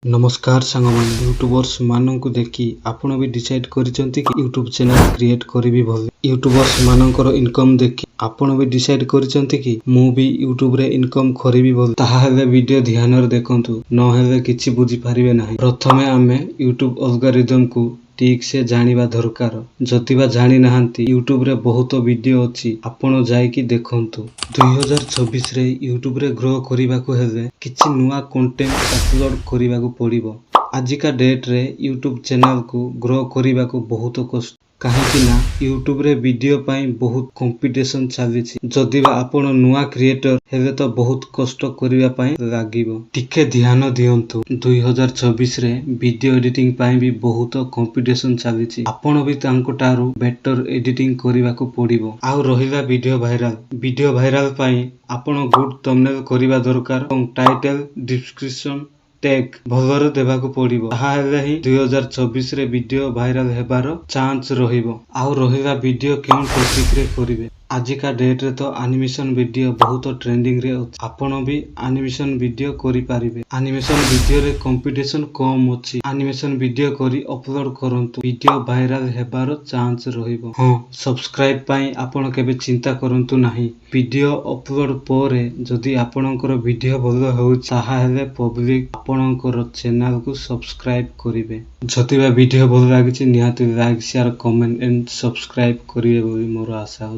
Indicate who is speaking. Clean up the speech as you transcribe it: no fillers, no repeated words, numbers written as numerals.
Speaker 1: नमस्कार साଙ୍ଗमान यूट्यूबर्स माननकु देखि आपण भी डिसाइड करिसंती कि यूट्यूब चैनल क्रिएट करिवि भल यूट्यूबर्स मानकर इनकम देखि आपण भी डिसाइड करिसंती कि मु भी यूट्यूब रे इनकम करिवि भल ताहा हेले वीडियो ध्यान रे देखंतु न हेले किछि बुझी पारिबे नाही। प्रथमे आमे यूट्यूब एल्गोरिदम को ठीक से जानिबा दरकार। जतिबा जानि नाहंती यूट्यूब रे बहुत वीडियो अछि आपण जाईकी देखंतु। 2026 रे यूट्यूब रे ग्रो करिबा को हेले किछि नुवा कंटेंट अपलोड करिबा को पड़िबो। आजिका डेट रे यूट्यूब चैनल को ग्रो करिबा को बहुत कष्ट काहेकि ना यूट्यूब रे वीडियो पाई बहुत कंपटीशन चलीछि। जदिबा आपण नुवा क्रिएटर हेले तो बहुत कष्ट करिबा पाई लागिबो। टिके ध्यान दियंतु 2026 रे वीडियो एडिटिंग पाई भी बहुत कंपटीशन चलीछि। आपण भी तांको टारू बेटर एडिटिंग करिबा को पड़िबो। आउ रहिला वीडियो भाइराल पाई आपण गुड थंबनेल करिबा दरकार और टाइटल डिस्क्रिप्शन टैग भलरे देबाको पड़िबो। ताहा हेले ही 2026 रे वीडियो भाइराल हेबार चांस रहिबो। आउ रहिला वीडियो केउन टॉपिक रे करिवे। आजिका डेट रे तो एनिमेशन वीडियो बहुत ट्रेंडिंग रे अछि। आपण भी एनिमेशन वीडियो करि पारिबे। एनिमेशन वीडियो रे कंपटीशन कम अछि। एनिमेशन वीडियो करी अपलोड करंतु वीडियो भाइराल हेबार चांस रहिबो। हां सब्सक्राइब पाई आपण केबे चिंता करंतु नाही। वीडियो अपलोड पोरे जदि आपणकर वीडियो भल होउछ ताहा हेले पब्लिक आपणकर चैनल को सब्सक्राइब करिवे। जतिबा वीडियो भल लागिछि निहाती like share comment and subscribe करिवे बोली मोर आशा।